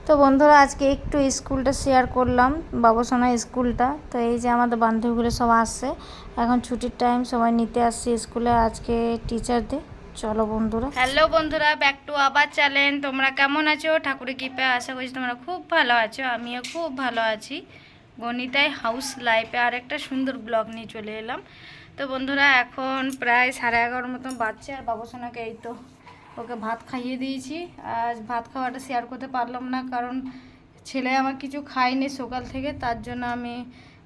তো বন্ধুরা আজকে একটু স্কুলটা শেয়ার করলাম, বাবুসোনা স্কুলটা। তো এই যে আমাদের বান্ধবীগুলো সব আসছে, এখন ছুটির টাইম, সবাই নিতে আসছে স্কুলে আজকে টিচারদের। চলো বন্ধুরা। হ্যালো বন্ধুরা, ব্যাক টু আবার চ্যানেল। তোমরা কেমন আছো? ঠাকুরের কৃপায় আশা করছি তোমরা খুব ভালো আছো, আমিও খুব ভালো আছি। গণিতায় হাউস লাইফে আর একটা সুন্দর ব্লগ নিয়ে চলে এলাম। তো বন্ধুরা এখন প্রায় 11:30 মতন বাজছে, আর বাবুসোনাকে এই তো ওকে ভাত খাইয়ে দিয়েছি। আজ ভাত খাওয়াটা শেয়ার করতে পারলাম না, কারণ ছেলে আমার কিছু খায়নি সকাল থেকে, তার জন্য আমি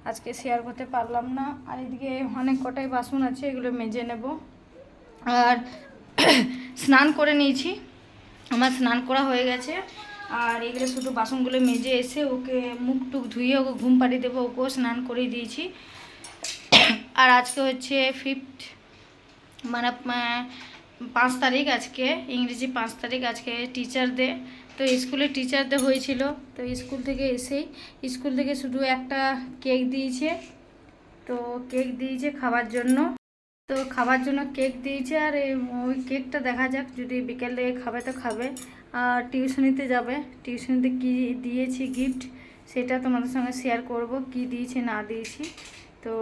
আজকে শেয়ার করতে পারলাম না। আর এদিকে অনেক কটাই বাসন আছে, এগুলো মেজে নেব। আর স্নান করে নিয়েছি, আমার স্নান করা হয়ে গেছে। আর এগুলো শুধু বাসনগুলো মেজে এসে ওকে মুখ টুক ধুয়ে ওকে ঘুম পাড়িয়ে দেবো, ওকেও স্নান করিয়ে দিয়েছি। আর আজকে হচ্ছে 5th, মানে 5 তারিখ, আজকে ইংরেজি 5 তারিখ, আজকে টিচার ডে। তো স্কুলে টিচার ডে হয়েছিল, তো স্কুল থেকে এসেই স্কুল থেকে শুধু একটা কেক দিয়েছে। তো কেক দিয়েছে খাবার জন্য, তো খাবার জন্য কেক দিয়েছে। আর ওই কেকটা দেখা যাক, যদি বিকেলে খাবে তো খাবে। আর টিউশনিতে যাবে, টিউশনিতে কি দিয়েছি গিফট সেটা তোমাদের সঙ্গে শেয়ার করব, কি দিয়েছি না দিয়েছি। তো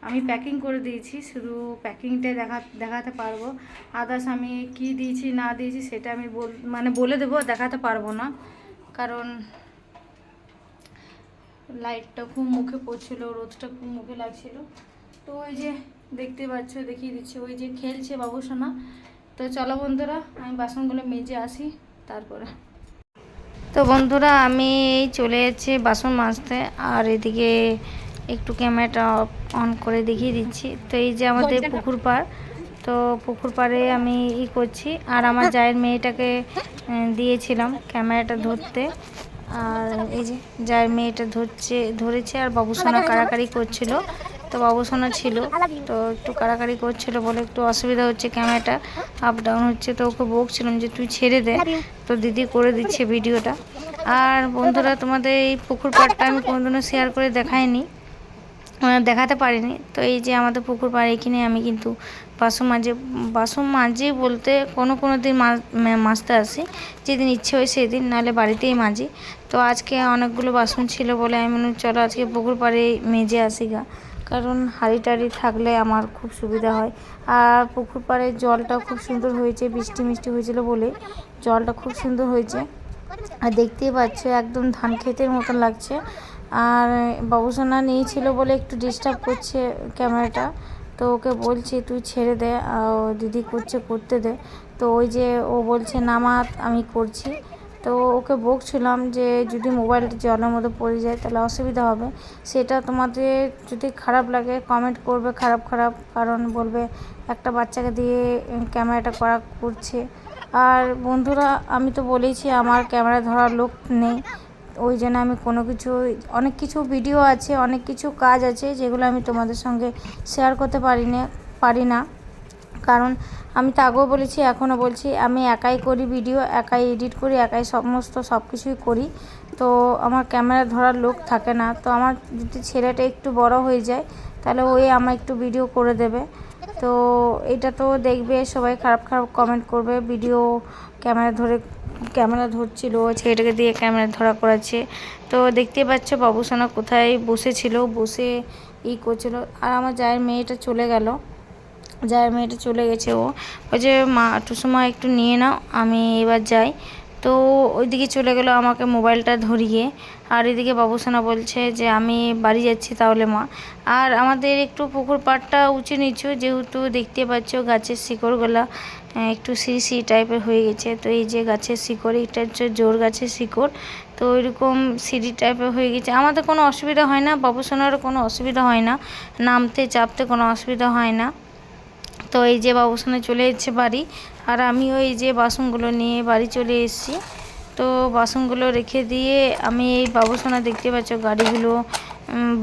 আমি প্যাকিং করে দিয়েছি, শুধু প্যাকিংটাই দেখাতে পারবো। আদার্স আমি কি দিয়েছি না দিয়েছি সেটা আমি বলে দেবো, দেখাতে পারবো না, কারণ লাইটটা খুব মুখে পড়ছিল, রোদটা খুব মুখে লাগছিল। তো ওই যে দেখতে পাচ্ছ, দেখিয়ে দিচ্ছি, ওই যে খেলছে বাবুসোনা। তো চলো বন্ধুরা, আমি বাসনগুলো মেজে আসি তারপরে। তো বন্ধুরা আমি চলে যাচ্ছি বাসন মাজতে, আর এদিকে একটু ক্যামেরাটা অন করে দেখিয়ে দিচ্ছি। তো এই যে আমাদের পুকুর পাড়, তো পুকুর পাড়ে আমি করছি, আর আমার জায়ের মেয়েটাকে দিয়েছিলাম ক্যামেরাটা ধরতে। আর এই যে জায়ের মেয়েটা ধরেছে, আর বাবুসোনা কাড়াকাড়ি করছিল। তো বাবুসোনা ছিল, তো একটু কাড়াকাড়ি করছিল বলে একটু অসুবিধা হচ্ছে, ক্যামেরাটা আপ ডাউন হচ্ছে। তো ওকে বকছিলাম যে তুই ছেড়ে দে, তো দিদি করে দিচ্ছে ভিডিওটা। আর বন্ধুরা তোমাদের এই পুকুর পাড়টা আমি কোনোদিনও শেয়ার করে দেখাতে পারিনি। তো এই যে আমাদের পুকুর পাড়, এখানে আমি কিন্তু বাসন মাঝে বলতে কোনো দিন মাজতে আসি, যেদিন ইচ্ছে হয় সেদিন, নাহলে বাড়িতেই মাজি। তো আজকে অনেকগুলো বাসন ছিল বলে আমি মনে চলো আজকে পুকুর পাড়ে মেজে আসি গা, কারণ হাঁড়ি টাড়ি থাকলে আমার খুব সুবিধা হয়। আর পুকুর পাড়ের জলটা খুব সুন্দর হয়েছে, বৃষ্টি মিষ্টি হয়েছিল বলে জলটা খুব সুন্দর হয়েছে। আর দেখতেই পাচ্ছ একদম ধান ক্ষেতের মতন লাগছে। আর বাবুসোনা নিয়েছিল বলে একটু ডিস্টার্ব করছে ক্যামেরাটা, তো ওকে বলছি তুই ছেড়ে দে, দিদি করতে দে। তো ওই যে ও বলছে নামাত, আমি করছি। তো ওকে বকছিলাম যে যদি মোবাইলটা জলের মধ্যে পড়ে যায় তাহলে অসুবিধা হবে। সেটা তোমাদের যদি খারাপ লাগে কমেন্ট করবে, খারাপ, কারণ বলবে একটা বাচ্চাকে দিয়ে ক্যামেরাটা করছে। আর বন্ধুরা আমি তো বলেইছি আমার ক্যামেরা ধরার লোক নেই, ওই জন্য আমি অনেক কিছু ভিডিও আছে, অনেক কিছু কাজ আছে যেগুলো আমি তোমাদের সঙ্গে শেয়ার করতে পারি না, কারণ আমি তো আগেও বলেছি এখনও বলছি, আমি একাই করি ভিডিও, একাই এডিট করি, একাই সব কিছুই করি। তো আমার ক্যামেরা ধরার লোক থাকে না। তো আমার যদি ছেলেটা একটু বড় হয়ে যায় তাহলে ওই আমার একটু ভিডিও করে দেবে। তো এটা তো দেখবে সবাই, খারাপ কমেন্ট করবে, ভিডিও ক্যামেরা ধরছিল, ছেলেটাকে দিয়ে ক্যামেরা ধরা করাচ্ছে। তো দেখতে পাচ্ছ বাবুসোনা কোথায় বসে করছিল। আর আমার জায়ের মেয়েটা চলে গেছে, ওই যে মা টুসুমা একটু নিয়ে নাও, আমি এবার যাই। তো ওইদিকে চলে গেল আমাকে মোবাইলটা ধরিয়ে। আর এদিকে বাবুসোনা বলছে যে আমি বাড়ি যাচ্ছি তাহলে মা। আর আমাদের একটু পুকুর পাড়টা উঁচু নিচু, যেহেতু দেখতে পাচ্ছ গাছের শিকড়গুলা একটু সিঁড়ি টাইপের হয়ে গেছে। তো এই যে গাছের শিকড়, এটা হচ্ছে জোর গাছের শিকড়, তো ওইরকম সিঁড়ি টাইপের হয়ে গেছে। আমাদের কোনো অসুবিধা হয় না, বাবুসোনারও কোনো অসুবিধা হয় না, নামতে চাপতে কোনো অসুবিধা হয় না। তো এই যে বাবুসোনা চলে এসেছে বাড়ি, আর আমিও এই যে বাসনগুলো নিয়ে বাড়ি চলে এসেছি। তো বাসনগুলো রেখে দিয়ে আমি এই বাবুসোনা দেখতে পাচ্ছ গাড়িগুলো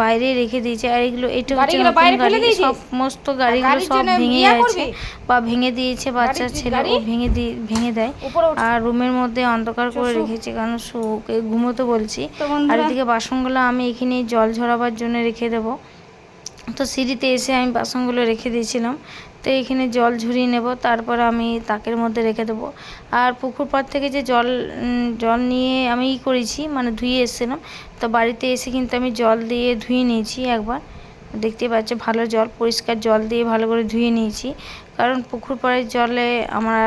বাইরে রেখে দিয়েছে। আর এটা হচ্ছে নতুন গাড়ি, সমস্ত গাড়িগুলো সব ভেঙে গেছে বা ভেঙে দিয়েছে বাচ্চার ছেলে, ও ভেঙে দেয়। আর রুমের মধ্যে অন্ধকার করে রেখেছে, কারণ ওকে ঘুমোতে বলছি। আর এদিকে বাসনগুলো আমি এখানে জল ঝরাবার জন্য রেখে দেবো। তো সিঁড়িতে এসে আমি বাসনগুলো রেখে দিয়েছিলাম। তো এখানে জল ঝরিয়ে নেব, তারপর আমি তাকের মধ্যে রেখে দেবো। আর পুকুর পাড় থেকে যে জল নিয়ে আমি করেছি, মানে ধুয়ে এসেছিলাম, তো বাড়িতে এসে কিন্তু আমি জল দিয়ে ধুয়ে নিয়েছি একবার। দেখতে পাচ্ছ ভালো জল, পরিষ্কার জল দিয়ে ভালো করে ধুয়ে নিয়েছি, কারণ পুকুর পাড়ের জলে আমরা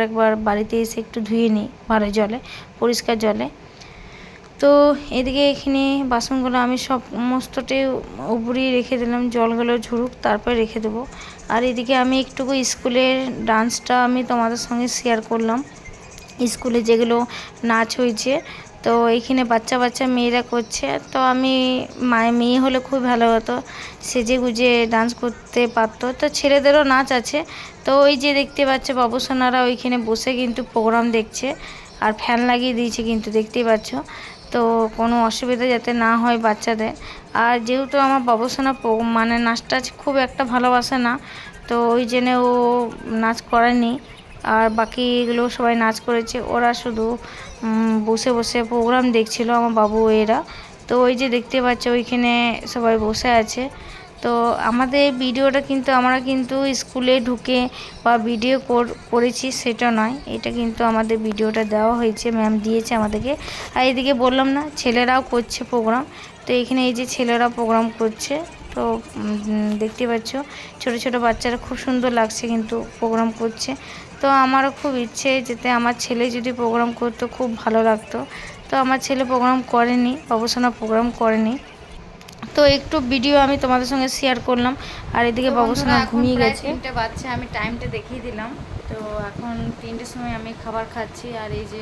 একবার বাড়িতে এসে একটু ধুয়ে নিই ভালো জলে, পরিষ্কার জলে। তো এদিকে এখানে বাসনগুলো আমি সমস্তটাই উপরে রেখে দিলাম, জলগুলো ঝরুক তারপর রেখে দেবো। আর এদিকে আমি একটুকু স্কুলের ডান্সটা আমি তোমাদের সঙ্গে শেয়ার করলাম, স্কুলে যেগুলো নাচ হয়েছে। তো এইখানে বাচ্চা মেয়েরা করছে, তো আমি মেয়ে হলে খুব ভালো হতো, সেজে গুজে ডান্স করতে পারতো। তো ছেলেদেরও নাচ আছে। তো ওই যে দেখতে পাচ্ছে বাবুসোনারা ওইখানে বসে কিন্তু প্রোগ্রাম দেখছে, আর ফ্যান লাগিয়ে দিয়েছে কিন্তু দেখতেই পাচ্ছ। তো কোনো অসুবিধা যাতে না হয় বাচ্চাদের। আর যেহেতু আমার বাবুসোনা মানে নাচটা খুব একটা ভালোবাসে না, তো ওই জন্যে ও নাচ করেনি। আর বাকিগুলো সবাই নাচ করেছে, ওরা শুধু বসে বসে প্রোগ্রাম দেখছিল আমার বাবু এরা। তো ওই যে দেখতে পাচ্ছ ওইখানে সবাই বসে আছে। তো আমাদের ভিডিওটা কিন্তু আমরা কিন্তু স্কুলে ঢুকে বা ভিডিও করেছি সেটা নয়, এটা কিন্তু আমাদের ভিডিওটা দেওয়া হয়েছে, ম্যাম দিয়েছে আমাদেরকে। আর এদিকে বললাম না ছেলেরাও করছে প্রোগ্রাম, তো এখানে এই যে ছেলেরা প্রোগ্রাম করছে। তো দেখতে পাচ্ছ ছোট ছোট বাচ্চারা খুব সুন্দর লাগছে কিন্তু প্রোগ্রাম করছে। তো আমারও খুব ইচ্ছে যাতে আমার ছেলে যদি প্রোগ্রাম করতো খুব ভালো লাগতো। তো আমার ছেলে প্রোগ্রাম করেনি, বাবুসোনা প্রোগ্রাম করেনি। তো একটু ভিডিও আমি তোমাদের সঙ্গে শেয়ার করলাম। আর এদিকে বাবুসোনা ঘুমিয়ে গেছে। 3টে বাজছে, আমি টাইমটা দেখিয়ে দিলাম। তো এখন 3টের সময় আমি খাবার খাচ্ছি। আর এই যে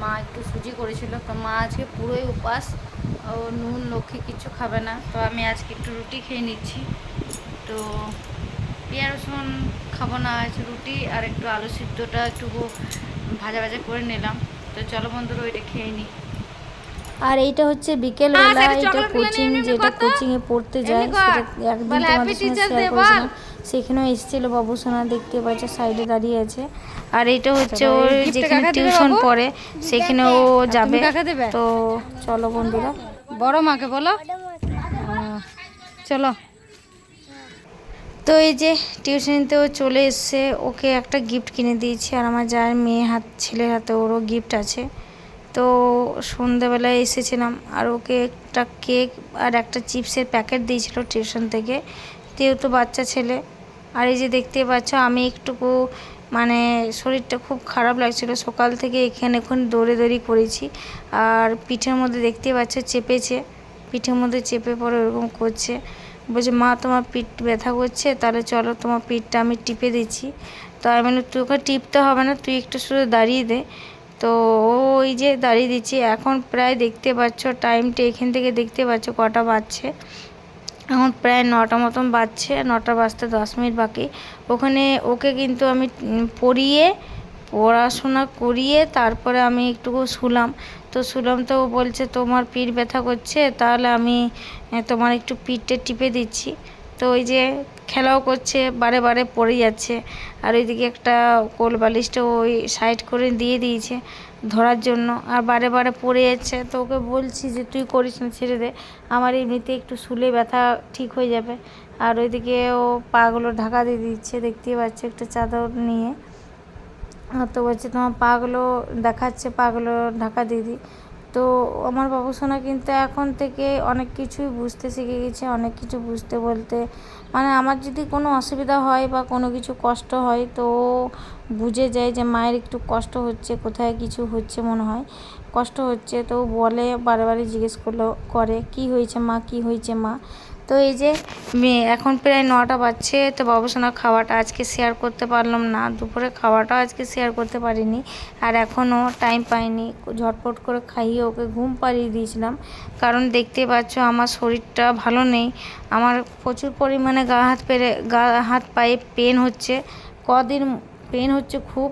মা একটু সুজি করেছিল, তো মা আজকে পুরোই উপাস, ও নুন লক্ষ্মী কিছু খাবে না। তো আমি আজকে একটু রুটি খেয়ে নিচ্ছি। তো পেঁয়াজ রসুন খাবো না, আজ রুটি আর একটু আলু সিদ্ধটা একটু ভাজা করে নিলাম। তো চলো বন্ধুরা ওইটা খেয়ে নিই। আর এইটা হচ্ছে বিকেলবেলা, এটা কোচিং, যেটা কোচিংয়ে পড়তে যায়, সেটা একদিন তোমাদের সঙ্গে শেয়ার করেছিলাম। সেখানেও এসেছিলো বাবুসোনা, দেখতে পাচ্ছ সাইডে দাঁড়িয়ে আছে। আর এটা হচ্ছে ওর যেখানে টিউশন পড়ে, সেখানে ও যাবে। তো চলো বন্ধুরা, বড় মাকে বলো চলো। তো এই যে টিউশনিতেও চলে এসছে, ওকে একটা গিফট কিনে দিয়েছি। আর আমার যার ছেলের হাতে ওরও গিফট আছে। তো সন্ধ্যাবেলায় এসেছিলাম, আর ওকে একটা কেক আর একটা চিপসের প্যাকেট দিয়েছিল টিউশন থেকে, যেহেতু বাচ্চা ছেলে। আর এই যে দেখতে পাচ্ছ আমি একটুকু মানে শরীরটা খুব খারাপ লাগছিল, সকাল থেকে এখন দৌড়ি করেছি। আর পিঠের মধ্যে দেখতে পাচ্ছ চেপেছে, পিঠের মধ্যে চেপে পড়ে ওরকম করছে। বলছে মা তোমার পিঠ ব্যথা করছে, তাহলে চলো তোমার পিঠটা আমি টিপে দিচ্ছি। তো আমি বললাম তোকে টিপতে হবে না, তুই একটু শুধু দাঁড়িয়ে দে। তো ওই যে দাঁড়িয়ে দিচ্ছি। এখন প্রায় দেখতে পাচ্ছ টাইমটা এখান থেকে দেখতে পাচ্ছ কটা বাজছে, এখন প্রায় 9টা মতন বাজছে, 9টা বাজতে 10 মিনিট বাকি। ওখানে ওকে কিন্তু আমি পড়াশোনা করিয়ে তারপরে আমি একটুকু শুলাম। তো ও বলছে তোমার পিঠ ব্যথা করছে, তাহলে আমি তোমার একটু পিঠটা টিপে দিচ্ছি। তো ওই যে খেলাও করছে, বারে পড়ে যাচ্ছে। আর ওইদিকে একটা কোল বালিশটা ওই সাইড করে দিয়ে দিয়েছে ধরার জন্য, আর বারে পড়ে যাচ্ছে। তো ওকে বলছি যে তুই করিস না, ছেড়ে দে, আমার এমনিতে একটু শুলে ব্যথা ঠিক হয়ে যাবে। আর ওইদিকে ও পাগুলো ঢাকা দিয়ে দিচ্ছে, দেখতেই পাচ্ছে একটা চাদর নিয়ে। তো বলছে তোমার পাগুলো দেখাচ্ছে, পাগুলো ঢাকা দিয়ে দিই। তো আমার বাবুসোনা কিন্তু এখন থেকে অনেক কিছুই বুঝতে শিখে গেছে, অনেক কিছু বুঝতে বলতে, মানে আমার যদি কোনো অসুবিধা হয় বা কোনো কিছু কষ্ট হয়, তো বুঝে যায় যে মায়ের একটু কষ্ট হচ্ছে, কোথায় কিছু হচ্ছে মনে হয় কষ্ট হচ্ছে। তো বলে বারে জিজ্ঞেস করে কি হয়েছে মা, কি হয়েছে মা। তো এই যে এখন প্রায় 9টা বাজছে। তো বাবুসোনা খাওয়াটা আজকে শেয়ার করতে পারলাম না, দুপুরে খাওয়াটাও আজকে শেয়ার করতে পারিনি। আর এখনও টাইম পাইনি, ঝটপট করে খাইয়ে ওকে ঘুম পাড়িয়ে দিয়েছিলাম। কারণ দেখতে পাচ্ছ আমার শরীরটা ভালো নেই, আমার প্রচুর পরিমাণে গা হাত পায়ে পেন হচ্ছে, কদিন পেন হচ্ছে খুব।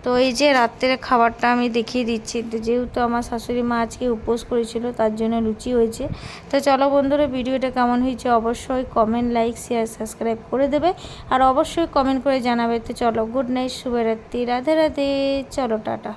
তো এই যে রাত্রের খাবারটা আমি দেখিয়ে দিচ্ছি। যেহেতু আমার শাশুড়ি মা আজকে উপোস করেছিল, তার জন্য লুচি হয়েছে। তো চলো বন্ধুরা, ভিডিওটা কেমন হয়েছে অবশ্যই কমেন্ট, লাইক, শেয়ার, সাবস্ক্রাইব করে দেবে। আর অবশ্যই কমেন্ট করে জানাবে। তো চলো, গুড নাইট, শুভরাত্রি, রাধে রাধে, চলো টাটা।